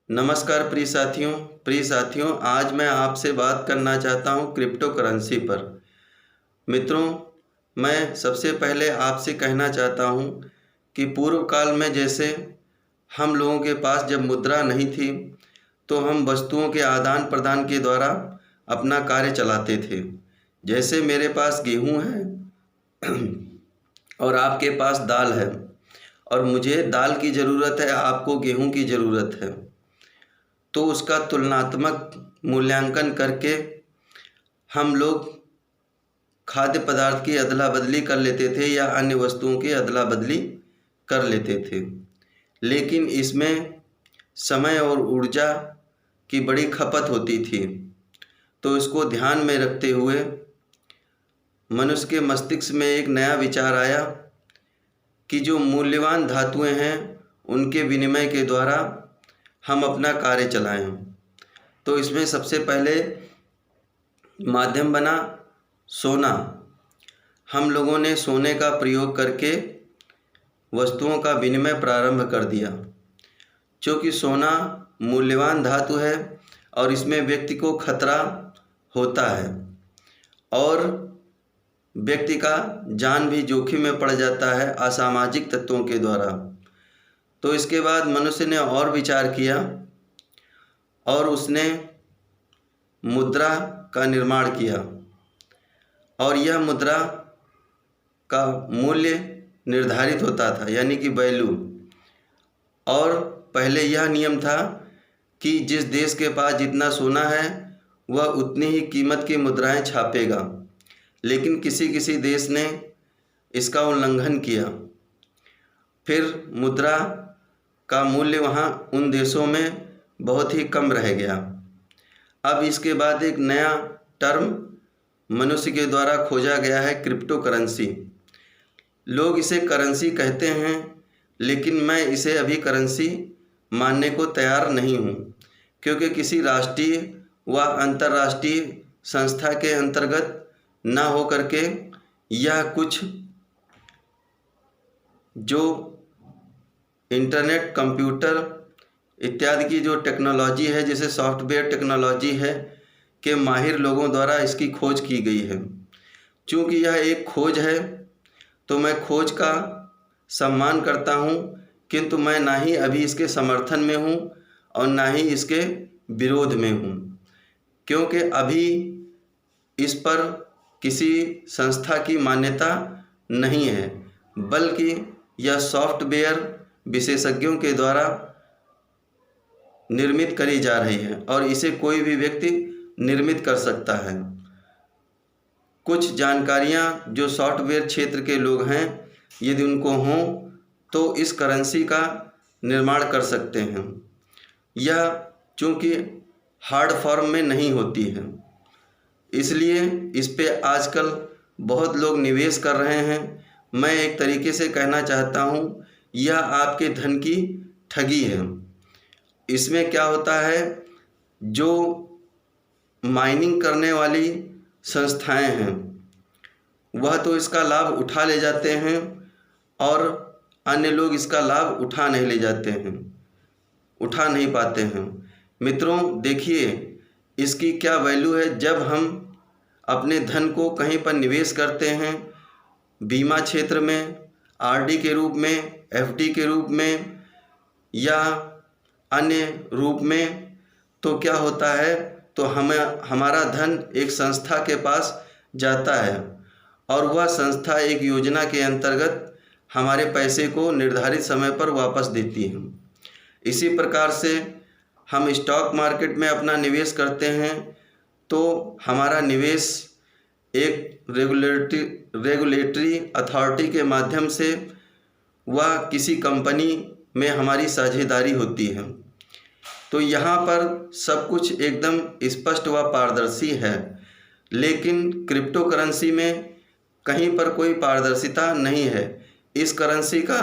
नमस्कार प्रिय साथियों आज मैं आपसे बात करना चाहता हूं क्रिप्टो करेंसी पर। मित्रों, मैं सबसे पहले आपसे कहना चाहता हूं कि पूर्व काल में जैसे हम लोगों के पास जब मुद्रा नहीं थी तो हम वस्तुओं के आदान प्रदान के द्वारा अपना कार्य चलाते थे। जैसे मेरे पास गेहूं है और आपके पास दाल है और मुझे दाल की ज़रूरत है, आपको गेहूं की ज़रूरत है, तो उसका तुलनात्मक मूल्यांकन करके हम लोग खाद्य पदार्थ की अदला बदली कर लेते थे या अन्य वस्तुओं की अदला बदली कर लेते थे। लेकिन इसमें समय और ऊर्जा की बड़ी खपत होती थी, तो इसको ध्यान में रखते हुए मनुष्य के मस्तिष्क में एक नया विचार आया कि जो मूल्यवान धातुएं हैं उनके विनिमय के द्वारा हम अपना कार्य चलाएं। तो इसमें सबसे पहले माध्यम बना सोना। हम लोगों ने सोने का प्रयोग करके वस्तुओं का विनिमय प्रारंभ कर दिया। क्योंकि सोना मूल्यवान धातु है और इसमें व्यक्ति को खतरा होता है और व्यक्ति का जान भी जोखिम में पड़ जाता है असामाजिक तत्वों के द्वारा। तो इसके बाद मनुष्य ने और विचार किया और उसने मुद्रा का निर्माण किया और यह मुद्रा का मूल्य निर्धारित होता था, यानी कि वैल्यू। और पहले यह नियम था कि जिस देश के पास जितना सोना है वह उतनी ही कीमत की मुद्राएं छापेगा। लेकिन किसी किसी देश ने इसका उल्लंघन किया, फिर मुद्रा का मूल्य वहाँ उन देशों में बहुत ही कम रह गया। अब इसके बाद एक नया टर्म मनुष्य के द्वारा खोजा गया है, क्रिप्टो करेंसी। लोग इसे करेंसी कहते हैं, लेकिन मैं इसे अभी करेंसी मानने को तैयार नहीं हूँ, क्योंकि किसी राष्ट्रीय व अंतर्राष्ट्रीय संस्था के अंतर्गत ना हो करके यह कुछ जो इंटरनेट, कंप्यूटर इत्यादि की जो टेक्नोलॉजी है, जैसे सॉफ्टवेयर टेक्नोलॉजी है, के माहिर लोगों द्वारा इसकी खोज की गई है। चूँकि यह एक खोज है तो मैं खोज का सम्मान करता हूँ, किंतु मैं ना ही अभी इसके समर्थन में हूँ और ना ही इसके विरोध में हूँ, क्योंकि अभी इस पर किसी संस्था की मान्यता नहीं है, बल्कि यह सॉफ्टवेयर विशेषज्ञों के द्वारा निर्मित करी जा रही है और इसे कोई भी व्यक्ति निर्मित कर सकता है। कुछ जानकारियां जो सॉफ्टवेयर क्षेत्र के लोग हैं, यदि उनको हों तो इस करेंसी का निर्माण कर सकते हैं। यह चूँकि हार्ड फॉर्म में नहीं होती है, इसलिए इस पे आजकल बहुत लोग निवेश कर रहे हैं। मैं एक तरीके से कहना चाहता हूँ, यह आपके धन की ठगी है। इसमें क्या होता है, जो माइनिंग करने वाली संस्थाएं हैं वह तो इसका लाभ उठा ले जाते हैं और अन्य लोग इसका लाभ उठा नहीं पाते हैं। मित्रों, देखिए इसकी क्या वैल्यू है। जब हम अपने धन को कहीं पर निवेश करते हैं, बीमा क्षेत्र में, आरडी के रूप में, एफडी के रूप में या अन्य रूप में, तो क्या होता है, तो हमारा धन एक संस्था के पास जाता है और वह संस्था एक योजना के अंतर्गत हमारे पैसे को निर्धारित समय पर वापस देती है। इसी प्रकार से हम स्टॉक मार्केट में अपना निवेश करते हैं तो हमारा निवेश एक रेगुलेटरी अथॉरिटी के माध्यम से वह किसी कंपनी में हमारी साझेदारी होती है। तो यहाँ पर सब कुछ एकदम स्पष्ट व पारदर्शी है, लेकिन क्रिप्टो करेंसी में कहीं पर कोई पारदर्शिता नहीं है। इस करेंसी का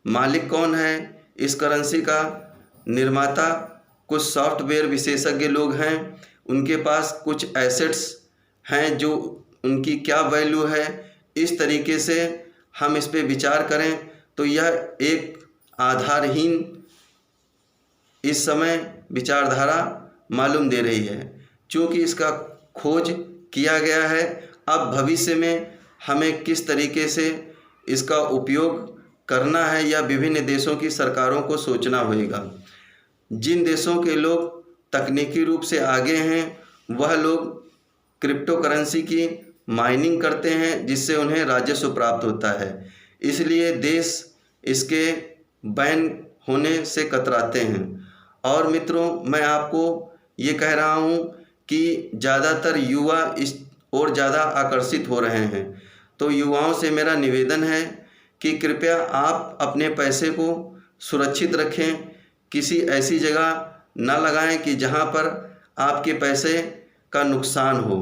मालिक कौन है, इस करेंसी का निर्माता कुछ सॉफ्टवेयर विशेषज्ञ लोग हैं, उनके पास कुछ एसेट्स हैं, जो उनकी क्या वैल्यू है, इस तरीके से हम इस पे विचार करें तो यह एक आधारहीन इस समय विचारधारा मालूम दे रही है। चूँकि इसका खोज किया गया है, अब भविष्य में हमें किस तरीके से इसका उपयोग करना है या विभिन्न देशों की सरकारों को सोचना होगा। जिन देशों के लोग तकनीकी रूप से आगे हैं वह लोग क्रिप्टो करेंसी की माइनिंग करते हैं, जिससे उन्हें राजस्व प्राप्त होता है। इसलिए देश इसके बैन होने से कतराते हैं। और मित्रों, मैं आपको ये कह रहा हूँ कि ज़्यादातर युवा इस और ज़्यादा आकर्षित हो रहे हैं। तो युवाओं से मेरा निवेदन है कि कृपया आप अपने पैसे को सुरक्षित रखें, किसी ऐसी जगह न लगाएं कि जहां पर आपके पैसे का नुकसान हो।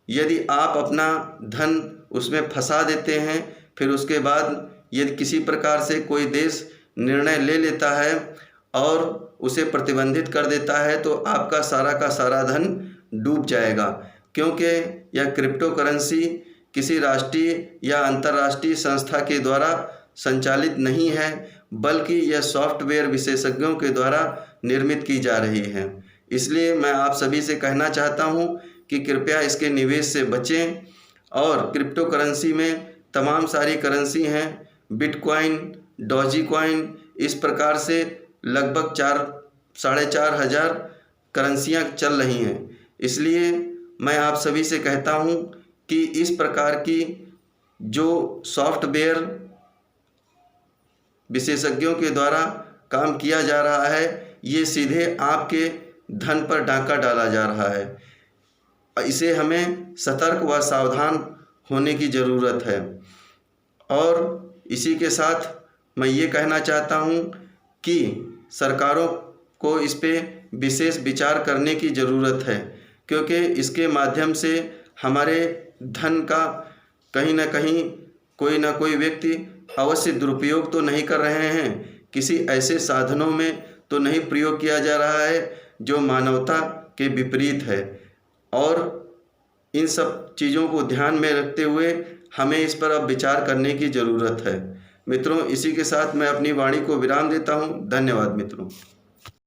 यदि आप अपना धन उसमें फंसा देते हैं, फिर उसके बाद यदि किसी प्रकार से कोई देश निर्णय ले लेता है और उसे प्रतिबंधित कर देता है, तो आपका सारा का सारा धन डूब जाएगा। क्योंकि यह क्रिप्टो करेंसी किसी राष्ट्रीय या अंतर्राष्ट्रीय संस्था के द्वारा संचालित नहीं है, बल्कि यह सॉफ्टवेयर विशेषज्ञों के द्वारा निर्मित की जा रही है। इसलिए मैं आप सभी से कहना चाहता हूं कि कृपया इसके निवेश से बचें। और क्रिप्टो करेंसी में तमाम सारी करेंसी हैं, बिटकॉइन, डॉजी कॉइन, इस प्रकार से लगभग 4-4.5 हज़ार करेंसियाँ चल रही हैं। इसलिए मैं आप सभी से कहता हूं कि इस प्रकार की जो सॉफ्टवेयर विशेषज्ञों के द्वारा काम किया जा रहा है, ये सीधे आपके धन पर डाका डाला जा रहा है। इसे हमें सतर्क व सावधान होने की ज़रूरत है। और इसी के साथ मैं ये कहना चाहता हूँ कि सरकारों को इस पे विशेष विचार करने की ज़रूरत है, क्योंकि इसके माध्यम से हमारे धन का कहीं ना कोई व्यक्ति अवश्य दुरुपयोग तो नहीं कर रहे हैं, किसी ऐसे साधनों में तो नहीं प्रयोग किया जा रहा है जो मानवता के विपरीत है। और इन सब चीज़ों को ध्यान में रखते हुए हमें इस पर अब विचार करने की ज़रूरत है। मित्रों, इसी के साथ मैं अपनी वाणी को विराम देता हूँ। धन्यवाद मित्रों।